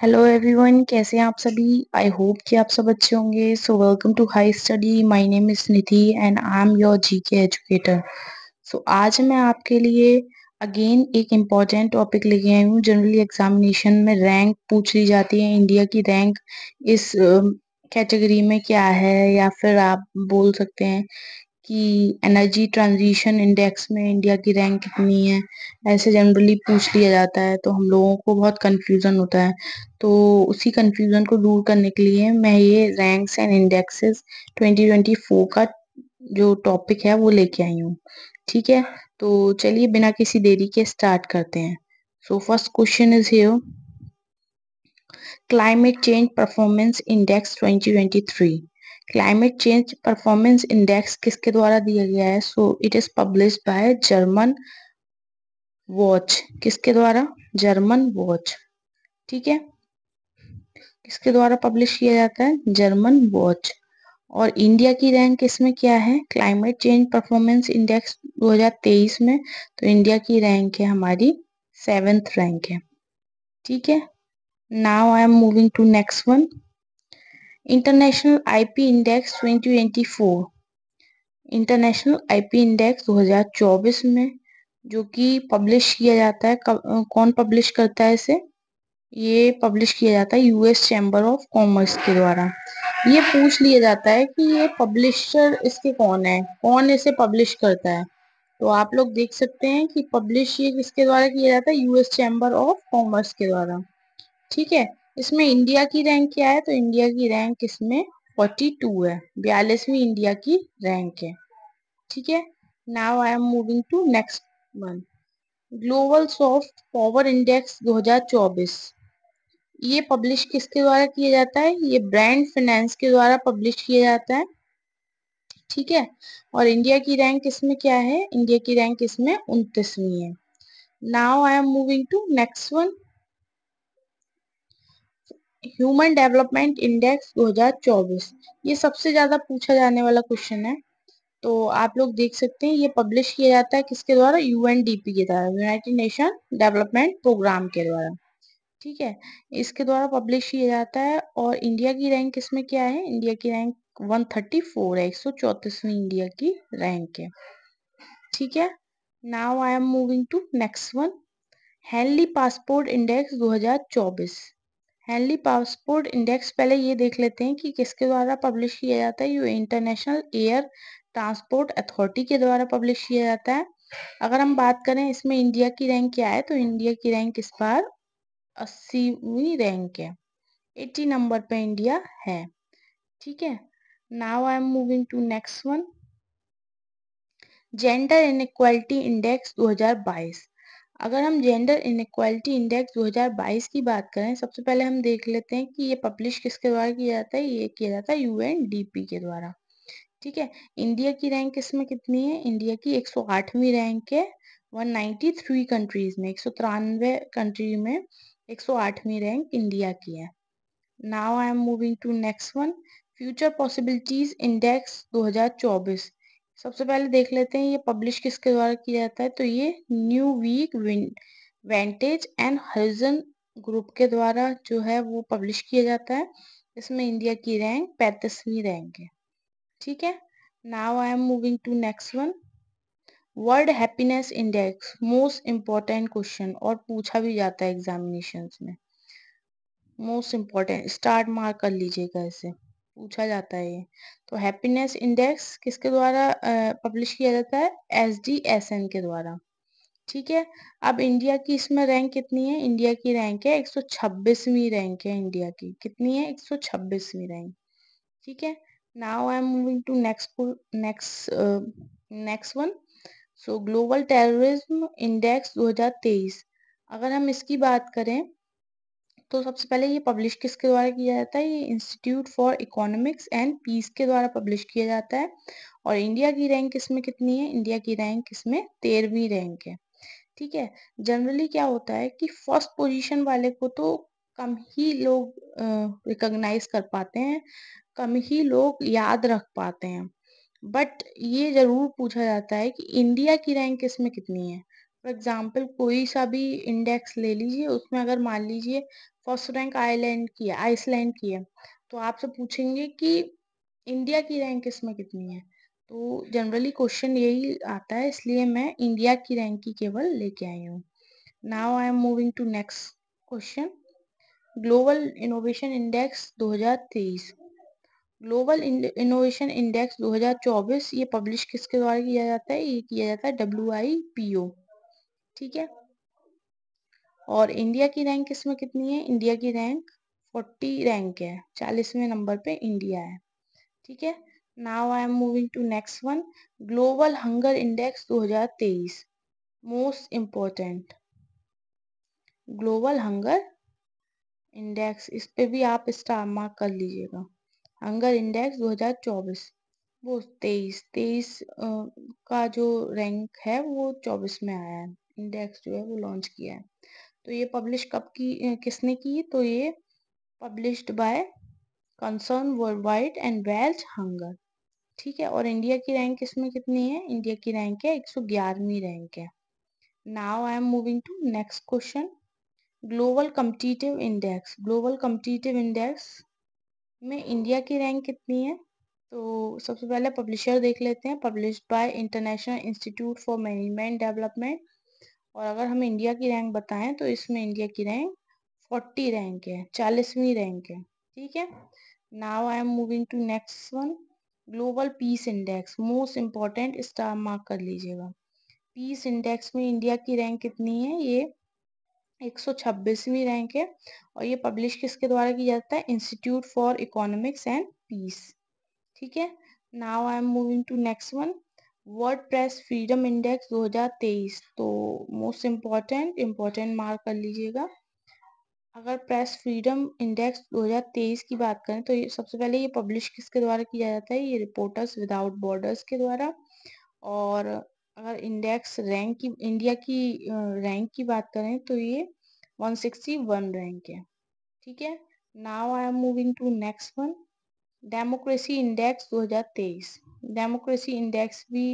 Hello everyone, कैसे हैं आप सभी। आई होप कि आप सब अच्छे होंगे। So welcome to high study. My name is Nidhi and I am your GK educator. So आज मैं आपके लिए अगेन एक इम्पॉर्टेंट टॉपिक लेके आई हूँ। जनरली एग्जामिनेशन में रैंक पूछ ली जाती है, इंडिया की रैंक इस कैटेगरी में क्या है, या फिर आप बोल सकते हैं कि एनर्जी ट्रांजिशन इंडेक्स में इंडिया की रैंक कितनी है। ऐसे जनरली पूछ लिया जाता है, तो हम लोगों को बहुत कंफ्यूजन होता है। तो उसी कंफ्यूजन को दूर करने के लिए मैं ये रैंक्स एंड इंडेक्सेस 2024 का जो टॉपिक है वो लेके आई हूँ। ठीक है, तो चलिए बिना किसी देरी के स्टार्ट करते हैं। So first question is here, climate change performance index 2023। Climate change performance index किसके द्वारा दिया गया है? So it is published by German watch. किसके द्वारा? German watch. ठीक है, किसके द्वारा पब्लिश किया जाता है? German watch. और इंडिया की रैंक इसमें क्या है? क्लाइमेट चेंज परफॉर्मेंस इंडेक्स 2023 में तो इंडिया की रैंक है हमारी 7th रैंक है। ठीक है, now I am moving to next one, international IP index 2024। International IP index 2024 में जो कि पब्लिश किया जाता है, कौन पब्लिश करता है इसे? ये पब्लिश किया जाता है यूएस चैम्बर ऑफ कॉमर्स के द्वारा। ये पूछ लिया जाता है कि ये पब्लिशर इसके कौन है, कौन इसे पब्लिश करता है। तो आप लोग देख सकते हैं कि पब्लिश ये किसके द्वारा किया जाता है? यूएस चैम्बर ऑफ कॉमर्स के द्वारा। ठीक है, इसमें इंडिया की रैंक क्या है? तो इंडिया की रैंक इसमें 42 है, 42वीं इंडिया की रैंक है। ठीक है, now I am moving to next one, global soft power index 2024। ये पब्लिश किसके द्वारा किया जाता है? ये ब्रांड फाइनेंस के द्वारा पब्लिश किया जाता है। ठीक है, और इंडिया की रैंक इसमें क्या है? इंडिया की रैंक इसमें 29वीं है। Now I am moving to next one, human development index 2024। ये सबसे ज्यादा पूछा जाने वाला क्वेश्चन है। तो आप लोग देख सकते हैं ये पब्लिश किया जाता है किसके द्वारा? यूएनडीपी के द्वारा, यूनाइटेड नेशन डेवलपमेंट प्रोग्राम के द्वारा। ठीक है, इसके द्वारा पब्लिश किया जाता है। और इंडिया की रैंक इसमें क्या है? इंडिया की रैंक 134 है, 134वीं इंडिया की रैंक है। ठीक है, now I am moving to next one, Henley passport index 2024। Henley passport index, पहले ये देख लेते हैं कि किसके द्वारा पब्लिश किया जाता है। ये इंटरनेशनल एयर ट्रांसपोर्ट अथॉरिटी के द्वारा पब्लिश किया जाता है। अगर हम बात करें इसमें इंडिया की रैंक क्या है, तो इंडिया की रैंक इस बार 80वीं रैंक है, 80 नंबर पे इंडिया है। ठीक है, now I am moving to next one, gender inequality index 2022। अगर हम जेंडर इनइक्वालिटी इंडेक्स 2022 की बात करें, सबसे पहले हम देख लेते हैं कि ये पब्लिश किसके द्वारा किया जाता है। ये किया जाता है यूएनडीपी के द्वारा। ठीक है, इंडिया की रैंक इसमें कितनी है? इंडिया की 108वीं रैंक है 193 कंट्रीज में, 193 कंट्री में 108वीं रैंक इंडिया की है। Now I am moving to next one, future possibilities index 2024। सबसे पहले देख लेते हैं ये पब्लिश किसके द्वारा किया जाता है। तो ये Newsweek Vantage and Hurun group के द्वारा जो है वो पब्लिश किया जाता है। इसमें इंडिया की रैंक 35वीं रैंक है। ठीक है, now I am moving to next one, world happiness index, most important question और पूछा भी जाता है एग्जामिनेशंस में। मोस्ट इम्पोर्टेंट, स्टार्ट मार्क कर लीजिएगा, इसे पूछा जाता है ये। तो हैप्पीनेस इंडेक्स किसके द्वारा पब्लिश किया जाता है? SDSN के द्वारा। ठीक है, अब इंडिया की इसमें रैंक कितनी है? इंडिया की रैंक है 126वीं रैंक है इंडिया की। कितनी है? 126वीं रैंक। ठीक है, now I am moving to next one, so global terrorism index 2023। अगर हम इसकी बात करें तो सबसे पहले ये पब्लिश किसके द्वारा किया जाता है? ये Institute for Economics and Peace के द्वारा पब्लिश किया जाता है। और इंडिया की रैंक इसमें कितनी है? इंडिया की रैंक इसमें 13वीं रैंक है। ठीक है, जनरली क्या होता है कि फर्स्ट पोजीशन वाले को तो कम ही लोग रिकॉग्नाइज कर पाते हैं, कम ही लोग याद रख पाते हैं। बट ये जरूर पूछा जाता है कि इंडिया की रैंक इसमें कितनी है। फॉर एग्जाम्पल कोई सा भी इंडेक्स ले लीजिए, उसमें अगर मान लीजिए फर्स्ट रैंक आइलैंड की है, आइसलैंड की है। तो आपसे पूछेंगे कि इंडिया की रैंक इसमें कितनी है। तो जनरली क्वेश्चन यही आता है, इसलिए मैं इंडिया की रैंक की केवल लेके आई हूँ। Now I am moving to next question. Global innovation index 2023, global innovation index 2024, ये पब्लिश किसके द्वारा किया जाता है? ये किया जाता है WIPO। ठीक है। और इंडिया की रैंक इसमें कितनी है? इंडिया की रैंक 40 रैंक है, 40वें नंबर पे इंडिया है। ठीक है। Now I am moving to next one. Global hunger index 2023, most important global hunger index, इस पे भी आप स्टार मार्क कर लीजिएगा। हंगर इंडेक्स 2024, वो 23 का जो रैंक है वो 24 में आया है। इंडेक्स जो है वो लॉन्च किया है। तो ये पब्लिश कब की, किसने की? तो ये published by concern world wide and wealth hunger. ठीक है। और इंडिया की रैंक इसमें कितनी है? इंडिया की रैंक है 111वीं रैंक है। Now I am moving to next question. Global competitive index, global competitive index में इंडिया की रैंक कितनी है? तो सबसे पहले पब्लिशर देख लेते हैं। Published by International Institute for Management Development. और अगर हम इंडिया की रैंक बताएं तो इसमें इंडिया की रैंक 40 रैंक है, 40वीं रैंक है। ठीक है। Now I am moving to next one. Global peace index, most important, star mark कर लीजिएगा। पीस इंडेक्स में इंडिया की रैंक कितनी है? ये 126वीं रैंक है। और ये पब्लिश किसके द्वारा किया जाता है? Institute for Economics and Peace. ठीक है। Now I am moving to next one. World press freedom index 2023, तो मोस्ट इम्पोर्टेंट मार्क कर लीजिएगा। अगर प्रेस फ्रीडम इंडेक्स 2023 की बात करें तो ये सबसे पहले ये पब्लिश किसके द्वारा किया जाता है? ये रिपोर्टर्स विदाउट बॉर्डर्स के द्वारा। और अगर इंडेक्स रैंक की, इंडिया की रैंक की बात करें तो ये 161 रैंक है। ठीक है। Now I am moving to next one. Democracy index 2023, democracy index भी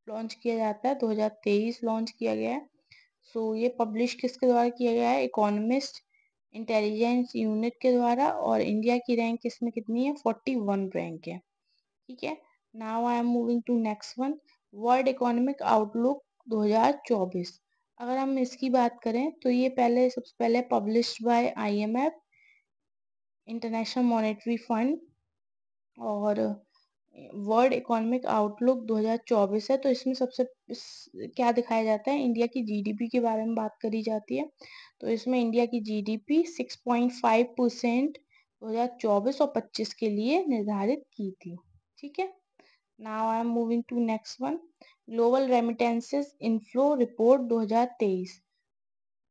लॉन्च किया जाता है, 2023 लॉन्च किया गया है। सो ये पब्लिश किसके द्वारा किया गया है? इकोनॉमिस्ट इंटेलिजेंस यूनिट के द्वारा। और इंडिया की रैंक इसमें कितनी है? 41 रैंक है। ठीक है। Now I am moving to next one. World economic outlook 2024, अगर हम इसकी बात करें तो ये पहले, सबसे पहले published by IMF, international monetary fund. और वर्ल्ड इकोनॉमिक आउटलुक 2024 है। तो इसमें क्या दिखाया जाता है? इंडिया की GDP के बारे में बात करी जाती है। तो इसमें इंडिया की GDP 6.5% 2024 और 25 के लिए निर्धारित की थी। ठीक है। Now I am moving to next one. Global remittances inflow report 2023,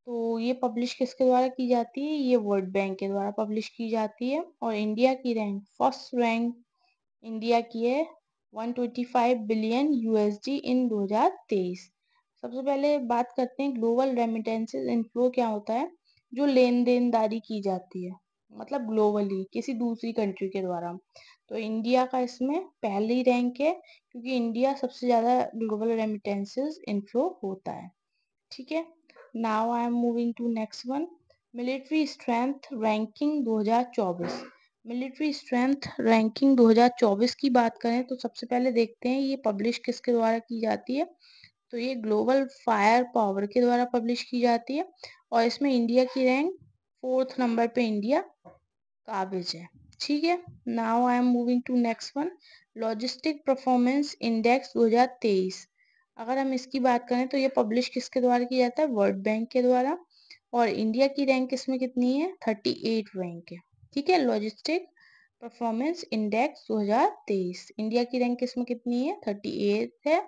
तो ये पब्लिश किसके द्वारा की जाती है? ये वर्ल्ड बैंक के द्वारा पब्लिश की जाती है। और इंडिया की रैंक, फर्स्ट रैंक इंडिया की है 125 बिलियन USD इन 2023। सबसे पहले बात करते हैं ग्लोबल रेमिटेंसेस इनफ्लो क्या होता है। जो लेन देनदारी की जाती है, मतलब ग्लोबली किसी दूसरी कंट्री के द्वारा। तो इंडिया का इसमें पहली रैंक है, क्योंकि इंडिया सबसे ज्यादा ग्लोबल रेमिटेंसेस इनफ्लो होता है। ठीक है। Now I am moving to next one. Military strength ranking 2024, military strength ranking 2024 की बात करें तो सबसे पहले देखते हैं ये पब्लिश किसके द्वारा की जाती है। तो ये ग्लोबल फायर पावर के द्वारा पब्लिश की जाती है। और इसमें इंडिया की रैंक 4th नंबर पे इंडिया काबिज है। ठीक है। Now I am moving to next one. Logistic performance index 2023, अगर हम इसकी बात करें तो ये पब्लिश किसके द्वारा किया जाता है? वर्ल्ड बैंक के द्वारा। और इंडिया की रैंक इसमें कितनी है? 38 रैंक है। ठीक है। लॉजिस्टिक परफॉर्मेंस इंडेक्स 2023, इंडिया की रैंक इसमें कितनी है? 38 है।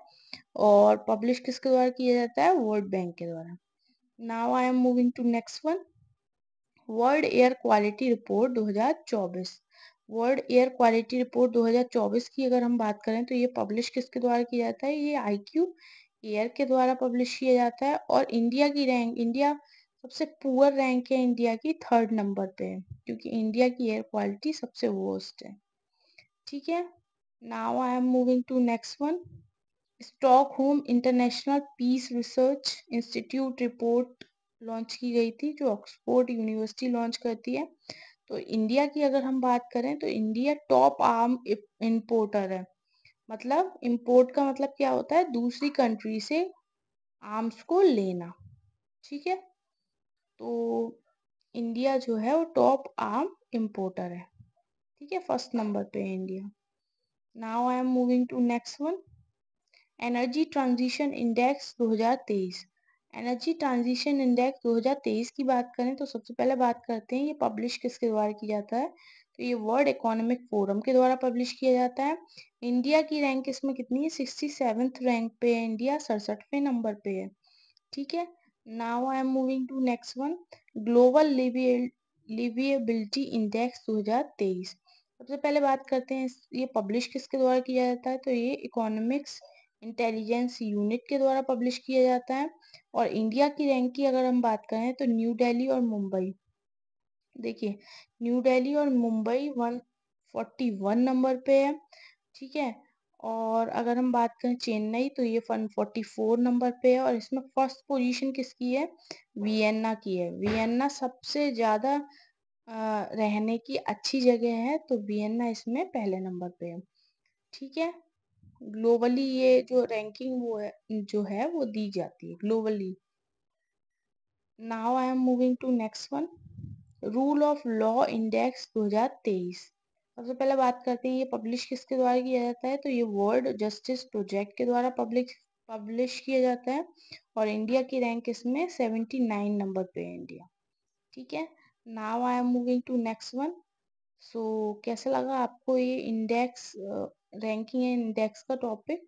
और पब्लिश किसके द्वारा किया जाता है? वर्ल्ड बैंक के द्वारा। Now I am moving to next one. World air quality report 2024, world air quality report 2024 की अगर हम बात करें तो ये पब्लिश किसके द्वारा किया जाता है? ये IQ एयर के द्वारा पब्लिश किया जाता है। और इंडिया की रैंक, इंडिया सबसे पुअर रैंक है इंडिया की 3rd नंबर पे है, क्योंकि इंडिया की एयर क्वालिटी सबसे वर्स्ट है। ठीक है। Now I am moving to next one. Stockholm International Peace Research Institute report launch की गई थी, जो ऑक्सफोर्ड यूनिवर्सिटी लॉन्च करती है। तो इंडिया की अगर हम बात करें तो इंडिया टॉप आर्म इंपोर्टर है। मतलब इंपोर्ट का मतलब क्या होता है, दूसरी कंट्री से आर्म्स को लेना। ठीक है, तो इंडिया जो है वो टॉप आर्म इंपोर्टर है। ठीक है, फर्स्ट नंबर पे है India. Now I am moving to next one, energy transition index 2023। Energy transition index 2023 की बात करें तो सबसे पहले बात करते हैं ये पब्लिश किसके द्वारा किया जाता है। तो ये वर्ल्ड इकोनॉमिक फोरम के द्वारा पब्लिश किया जाता है। इंडिया की रैंक इसमें कितनी है, 67th रैंक पे है इंडिया, 67वें नंबर पे है। ठीक है, now I am moving to next one, global liveability index 2023। सबसे पहले बात करते हैं ये पब्लिश किसके द्वारा किया जाता है। तो ये इकोनॉमिक्स इंटेलिजेंस यूनिट के द्वारा पब्लिश किया जाता है। और इंडिया की रैंक की अगर हम बात करें तो न्यू दिल्ली और मुंबई, देखिए न्यू दिल्ली और मुंबई 141 नंबर पे है। ठीक है, और अगर हम बात करें चेन्नई तो ये 144 नंबर पे है। और इसमें फर्स्ट पोजीशन किसकी है, वियन्ना की है। वियन्ना सबसे ज्यादा रहने की अच्छी जगह है, तो वियन्ना इसमें पहले नंबर पे है। ठीक है, ग्लोबली ये जो रैंकिंग वो है जो है वो दी जाती है globally. Now I am moving to next one, rule of law index 2023। सबसे पहले बात करते हैं ये पब्लिश किसके द्वारा किया जाता है। तो ये वर्ल्ड जस्टिस प्रोजेक्ट के द्वारा पब्लिश किया जाता है। और इंडिया की रैंक इसमें 79 नंबर पे है इंडिया। ठीक है, now I am moving to next one. So कैसा लगा आपको ये इंडेक्स, रैंकिंग एंड इंडेक्स का टॉपिक।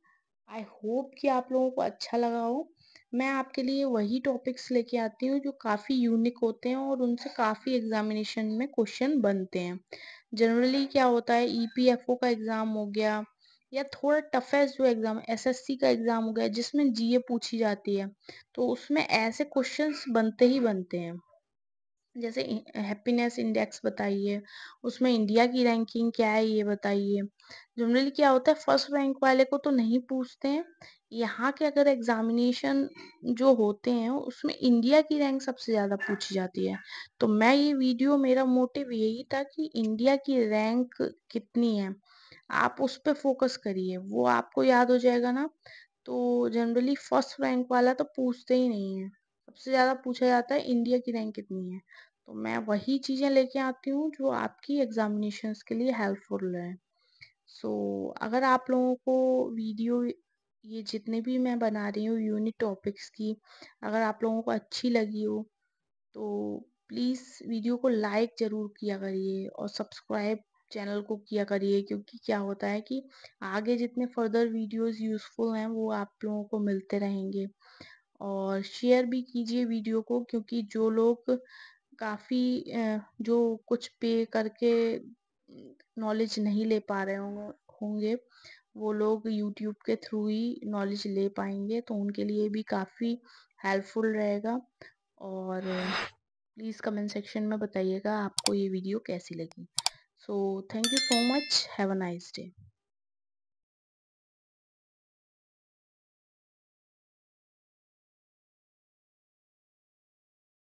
आई होप कि आप लोगों को अच्छा लगा हो। मैं आपके लिए वही टॉपिक्स लेके आती हूँ जो काफ़ी यूनिक होते हैं और उनसे काफ़ी एग्जामिनेशन में क्वेश्चन बनते हैं। जनरली क्या होता है, ईपीएफओ का एग्ज़ाम हो गया या थोड़ा टफेस्ट जो एग्ज़ाम एसएससी का एग्ज़ाम हो गया जिसमें जीए पूछी जाती है, तो उसमें ऐसे क्वेश्चंस बनते ही बनते हैं। जैसे हैप्पीनेस इंडेक्स बताइए, उसमें इंडिया की रैंकिंग क्या है ये बताइए। जनरली क्या होता है, फर्स्ट रैंक वाले को तो नहीं पूछते हैं। यहाँ के अगर एग्जामिनेशन जो होते हैं उसमें इंडिया की रैंक सबसे ज़्यादा पूछी जाती है। तो मैं ये वीडियो, मेरा मोटिव यही था कि इंडिया की रैंक कितनी है आप उस पर फोकस करिए, वो आपको याद हो जाएगा ना। तो जनरली फर्स्ट रैंक वाला तो पूछते ही नहीं है, सबसे ज़्यादा पूछा जाता है इंडिया की रैंक कितनी है। तो मैं वही चीज़ें लेके आती हूँ जो आपकी एग्जामिनेशंस के लिए हेल्पफुल है। सो अगर आप लोगों को वीडियो ये जितने भी मैं बना रही हूँ यूनिक टॉपिक्स की, अगर आप लोगों को अच्छी लगी हो तो प्लीज़ वीडियो को लाइक ज़रूर किया करिए और सब्सक्राइब चैनल को किया करिए, क्योंकि क्या होता है कि आगे जितने फर्दर वीडियोस यूज़फुल हैं वो आप लोगों को मिलते रहेंगे। और शेयर भी कीजिए वीडियो को, क्योंकि जो लोग काफ़ी जो कुछ पे करके नॉलेज नहीं ले पा रहे होंगे, वो लोग यूट्यूब के थ्रू ही नॉलेज ले पाएंगे, तो उनके लिए भी काफ़ी हेल्पफुल रहेगा। और प्लीज़ कमेंट सेक्शन में बताइएगा आपको ये वीडियो कैसी लगी। So thank you so much, have a nice day.